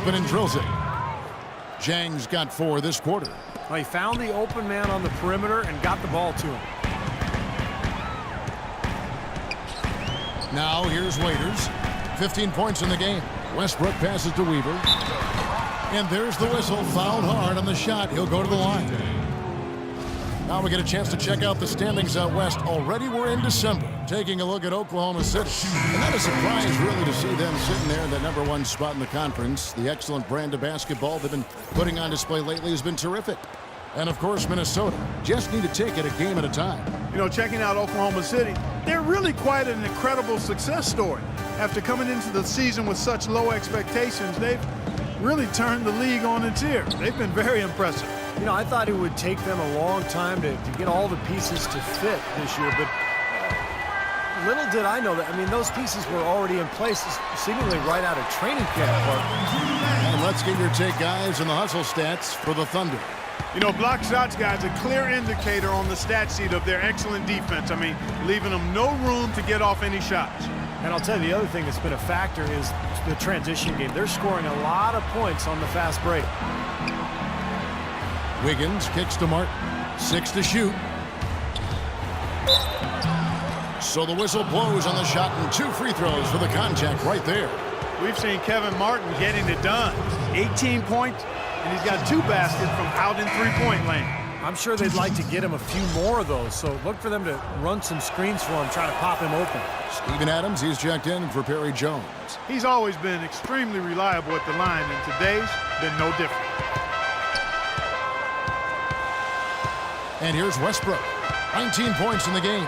and drills it. Zhang's got 4 this quarter. Well, he found the open man on the perimeter and got the ball to him. Now here's Waiters. 15 points in the game. Westbrook passes to Weaver. And there's the whistle. Fouled hard on the shot. He'll go to the line. Now we get a chance to check out the standings out west. Already we're in December, taking a look at Oklahoma City. And not a surprise, really, to see them sitting there in the #1 spot in the conference. The excellent brand of basketball they've been putting on display lately has been terrific. And, of course, Minnesota just need to take it a game at a time. You know, checking out Oklahoma City, they're really quite an incredible success story. After coming into the season with such low expectations, they've really turned the league on its ear. They've been very impressive. You know, I thought it would take them a long time to get all the pieces to fit this year, but little did I know that. I mean, those pieces were already in place seemingly right out of training camp. And let's get your take, guys, on the hustle stats for the Thunder. You know, block shots, guys, a clear indicator on the stat sheet of their excellent defense. I mean, leaving them no room to get off any shots. And I'll tell you, the other thing that's been a factor is the transition game. They're scoring a lot of points on the fast break. Wiggins kicks to Martin. 6 to shoot. So the whistle blows on the shot and 2 free throws for the contact right there. We've seen Kevin Martin getting it done. 18 points, and he's got 2 baskets from out in three-point lane. I'm sure they'd like to get him a few more of those, so look for them to run some screens for him, try to pop him open. Steven Adams, he's checked in for Perry Jones. He's always been extremely reliable at the line, and today's been no different. And here's Westbrook. 19 points in the game.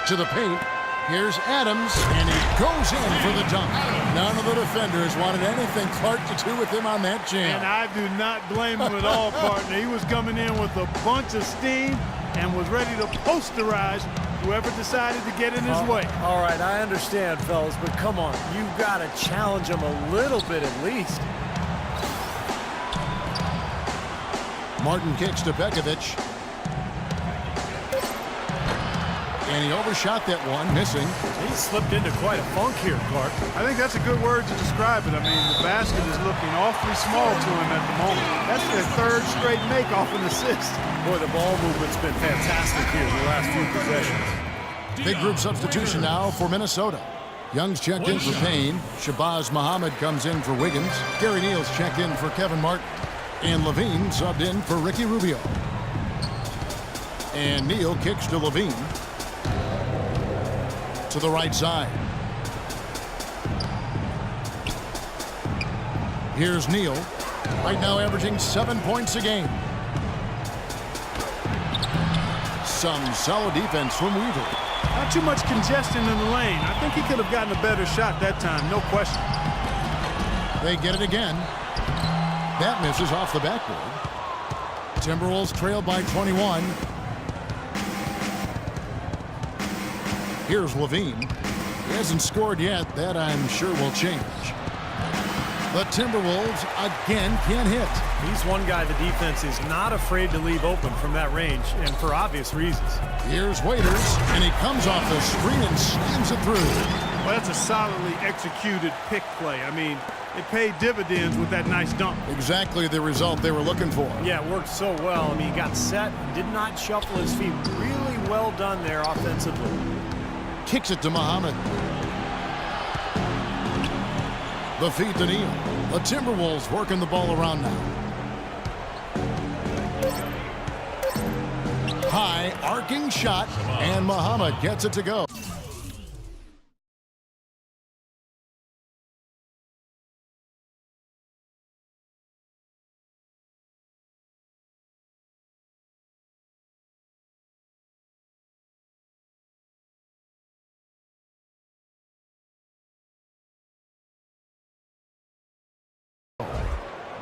To the paint. Here's Adams, and he goes in for the dunk. None of the defenders wanted anything Clark to do with him on that jam. And I do not blame him at all, partner. He was coming in with a bunch of steam and was ready to posterize whoever decided to get in his way. All right, I understand, fellas, but come on. You've got to challenge him a little bit at least. Martin kicks to Pekovic. And he overshot that one, missing. He slipped into quite a funk here, Clark. I think that's a good word to describe it. I mean, the basket is looking awfully small to him at the moment. That's their 3rd straight make off an assist. Boy, the ball movement's been fantastic here the last few possessions. Big group substitution now for Minnesota. Young's checked in for Payne. Shabazz Muhammad comes in for Wiggins. Gary Neal's checked in for Kevin Martin. And Levine subbed in for Ricky Rubio. And Neal kicks to Levine. To the right side. Here's Neal. Right now averaging 7 points a game. Some solid defense from Weaver. Not too much congestion in the lane. I think he could have gotten a better shot that time, no question. They get it again. That misses off the backboard. Timberwolves trail by 21. Here's Levine. He hasn't scored yet. That, I'm sure, will change. The Timberwolves again can't hit. He's one guy the defense is not afraid to leave open from that range, and for obvious reasons. Here's Waiters, and he comes off the screen and slams it through. Well, that's a solidly executed pick play. I mean, it paid dividends with that nice dunk. Exactly the result they were looking for. Yeah, it worked so well. I mean, he got set, did not shuffle his feet. Really well done there offensively. Kicks it to Muhammad. The feed to Neal. The Timberwolves working the ball around now. High arcing shot, and Muhammad gets it to go.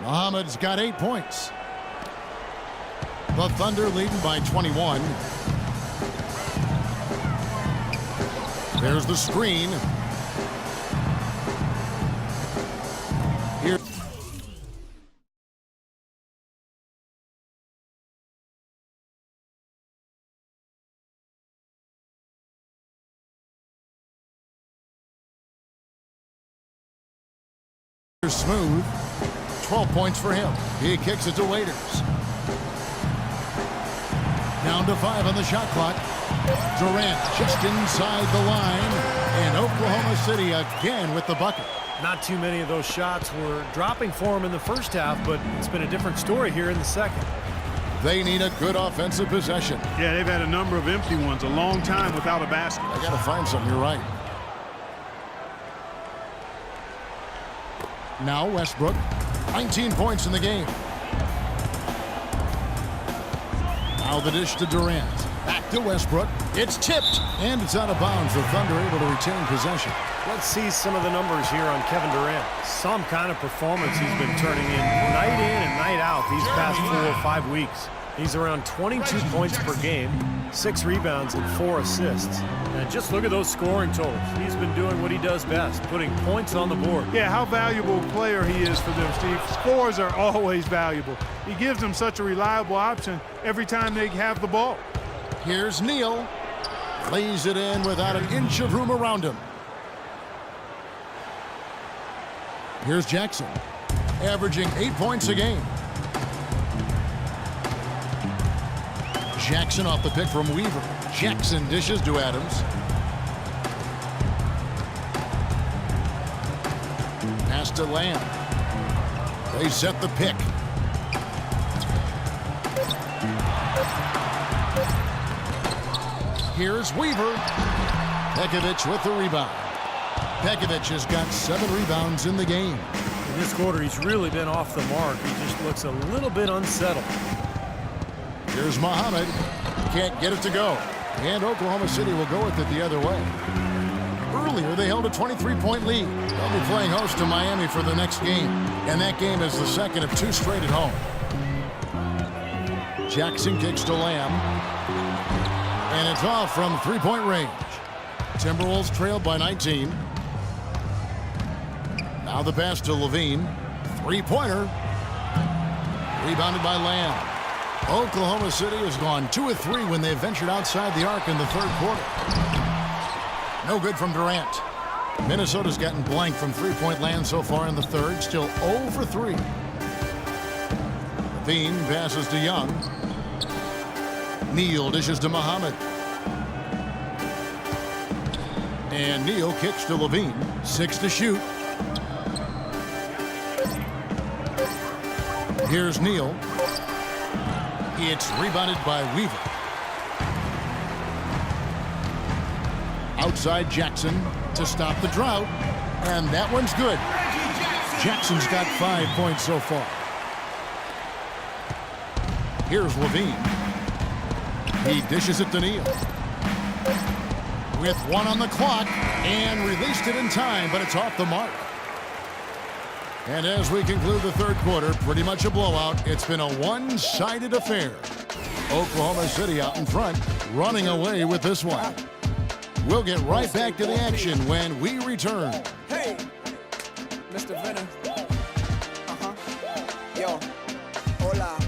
Muhammad's got 8 points. The Thunder leading by 21. There's the screen. Here. Smooth. 12 points for him. He kicks it to Waiters. Down to 5 on the shot clock. Durant just inside the line. And Oklahoma City again with the bucket. Not too many of those shots were dropping for him in the first half, but it's been a different story here in the second. They need a good offensive possession. Yeah, they've had a number of empty ones, a long time without a basket. I got to find something. You're right. Now Westbrook, 19 points in the game. Now the dish to Durant. Back to Westbrook. It's tipped, and it's out of bounds. The Thunder able to retain possession. Let's see some of the numbers here on Kevin Durant. Some kind of performance he's been turning in and night out these past 4 or 5 weeks. He's around 22 points per game, 6 rebounds and 4 assists. And just look at those scoring totals. He's been doing what he does best, putting points on the board. Yeah, how valuable a player he is for them, Steve. Scores are always valuable. He gives them such a reliable option every time they have the ball. Here's Neal. Lays it in without an inch of room around him. Here's Jackson, averaging 8 points a game. Jackson off the pick from Weaver. Jackson dishes to Adams. Pass to Lamb. They set the pick. Here's Weaver. Pekovic with the rebound. Pekovic has got 7 rebounds in the game. In this quarter, he's really been off the mark. He just looks a little bit unsettled. Here's Muhammad. Can't get it to go. And Oklahoma City will go with it the other way. Earlier, they held a 23-point lead. They'll be playing host to Miami for the next game. And that game is the second of 2 straight at home. Jackson kicks to Lamb. And it's off from 3-point range. Timberwolves trailed by 19. Now the pass to Levine. 3-pointer. Rebounded by Lamb. Oklahoma City has gone 2 of 3 when they ventured outside the arc in the third quarter. No good from Durant. Minnesota's gotten blank from 3-point land so far in the third. Still 0 for 3. Levine passes to Young. Neal dishes to Muhammad. And Neal kicks to Levine. 6 to shoot. Here's Neal. It's rebounded by Weaver. Outside Jackson to stop the drought. And that one's good. Jackson's got 5 points so far. Here's Levine. He dishes it to Neal. With 1 on the clock and released it in time, but it's off the mark. And as we conclude the third quarter, pretty much a blowout. It's been a one-sided affair. Oklahoma City out in front, running away with this one. We'll get right back to the action when we return. Hey, Mr. Venner. Yo, hola.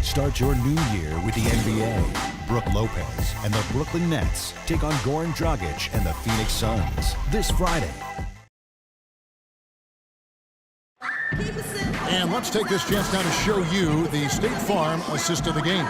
Start your new year with the NBA. Brooke Lopez and the Brooklyn Nets take on Goran Dragic and the Phoenix Suns this Friday. And let's take this chance now to show you the State Farm assist of the game.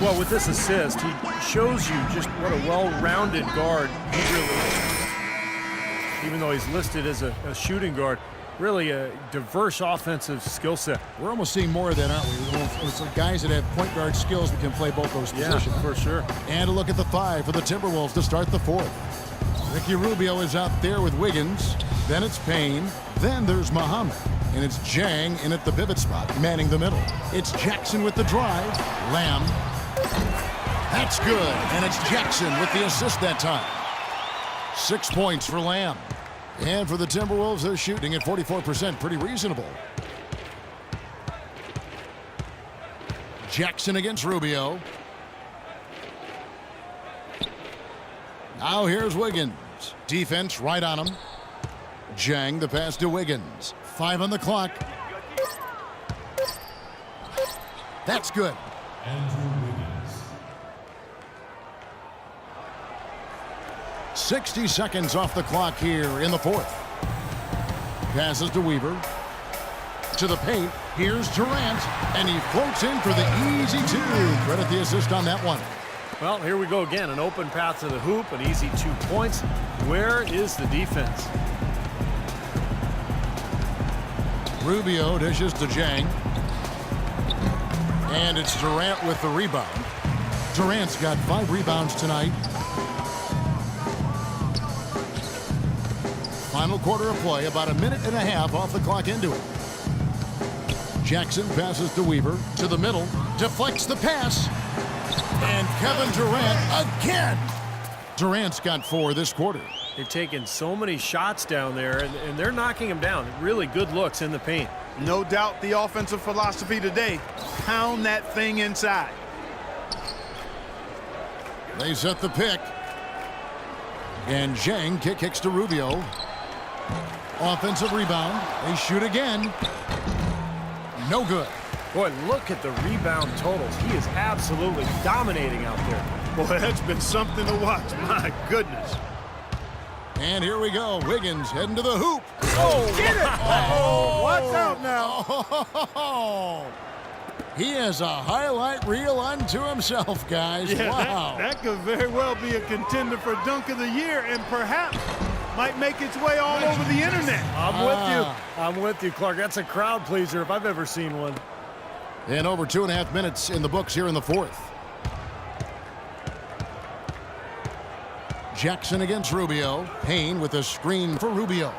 Well, with this assist, he shows you just what a well-rounded guard he really is. Even though he's listed as a shooting guard, really a diverse offensive skill set. We're almost seeing more of that, aren't we? It's guys that have point guard skills that can play both those positions. Yeah, for sure. And a look at the 5 for the Timberwolves to start the fourth. Ricky Rubio is out there with Wiggins. Then it's Payne. Then there's Muhammad. And it's Jang in at the pivot spot, manning the middle. It's Jackson with the drive. Lamb. That's good. And it's Jackson with the assist that time. 6 points for Lamb. And for the Timberwolves, they're shooting at 44%. Pretty reasonable. Jackson against Rubio. Now here's Wiggins. Defense right on him. Jang the pass to Wiggins. 5 on the clock. That's good. Andrew Wiggins. 60 seconds off the clock here in the fourth. Passes to Weaver. To the paint. Here's Durant. And he floats in for the easy two. Credit the assist on that one. Well, here we go again. An open path to the hoop, an easy 2 points. Where is the defense? Rubio dishes to Jang. And it's Durant with the rebound. Durant's got 5 rebounds tonight. Final quarter of play, about a minute and a half off the clock into it. Jackson passes to Weaver, to the middle, deflects the pass. And Kevin Durant again. Durant's got 4 this quarter. They've taken so many shots down there, and they're knocking them down. Really good looks in the paint. No doubt the offensive philosophy today, pound that thing inside. They set the pick. And Zhang kicks to Rubio. Offensive rebound. They shoot again. No good. Boy, look at the rebound totals. He is absolutely dominating out there. Boy, that's been something to watch. My goodness. And here we go. Wiggins heading to the hoop. Oh, get it! Oh, watch out now. Oh, he has a highlight reel unto himself, guys. Yeah, wow. that could very well be a contender for Dunk of the Year and perhaps might make its way all over the internet. I'm with you. I'm with you, Clark. That's a crowd pleaser if I've ever seen one. And over 2.5 minutes in the books here in the fourth. Jackson against Rubio. Payne with a screen for Rubio.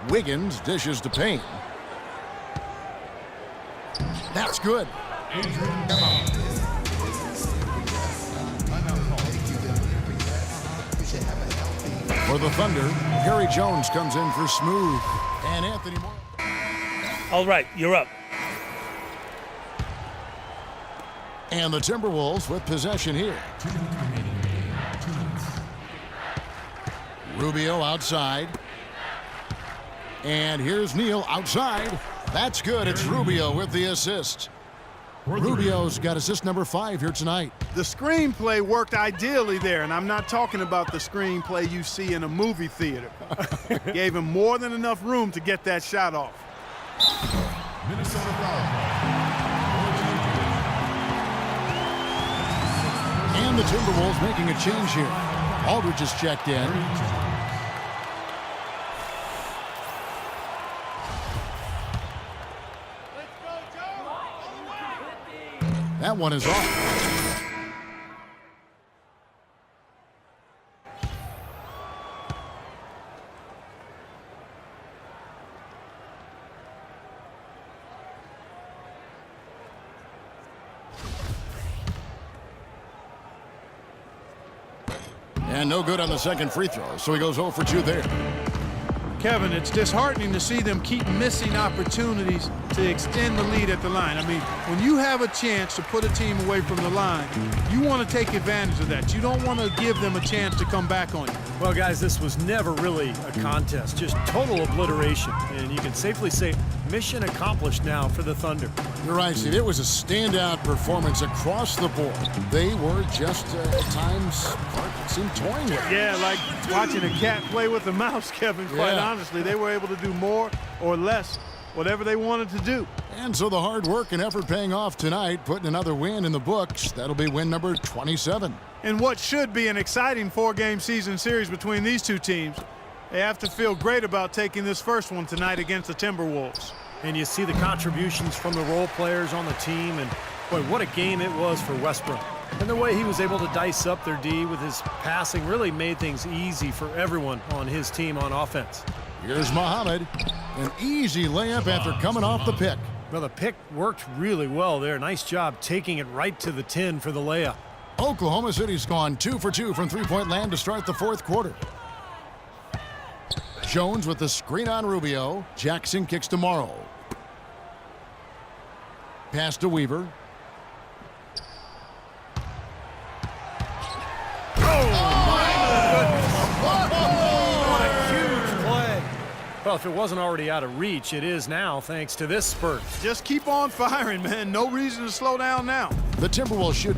Wiggins dishes to Payne. That's good. For the Thunder, Harry Jones comes in for Smooth. And Anthony Moore. All right, you're up. And the Timberwolves with possession here. Rubio outside. And here's Neal outside. That's good. It's Rubio with the assist. Rubio's got assist number 5 here tonight. The screenplay worked ideally there, and I'm not talking about the screenplay you see in a movie theater. Gave him more than enough room to get that shot off. Minnesota foul call. And the Timberwolves making a change here. Aldridge is checked in. That one is off. And no good on the second free throw, so he goes 0 for 2 there. Kevin, it's disheartening to see them keep missing opportunities to extend the lead at the line. I mean, when you have a chance to put a team away from the line, you want to take advantage of that. You don't want to give them a chance to come back on you. Well, guys, this was never really a contest, just total obliteration. And you can safely say mission accomplished now for the Thunder. You're right, Steve. It was a standout performance across the board. They were just, at times, it seemed toying with it. Yeah, like watching a cat play with a mouse, Kevin, quite honestly. They were able to do more or less, whatever they wanted to do. And so the hard work and effort paying off tonight, putting another win in the books. That'll be win number 27. In what should be an exciting 4-game season series between these two teams, they have to feel great about taking this first one tonight against the Timberwolves. And you see the contributions from the role players on the team, and boy, what a game it was for Westbrook. And the way he was able to dice up their D with his passing really made things easy for everyone on his team on offense. Here's Muhammad. An easy layup after coming off the pick. Well, the pick worked really well there. Nice job taking it right to the 10 for the layup. Oklahoma City's gone 2 for 2 from three-point land to start the fourth quarter. Jones with the screen on Rubio. Jackson kicks to Morrow. Pass to Weaver. What a huge play. Well, Well, if it wasn't already out of reach, it is now thanks to this spurt. Just keep on firing, man. No reason to slow down now. The Timberwolves shooting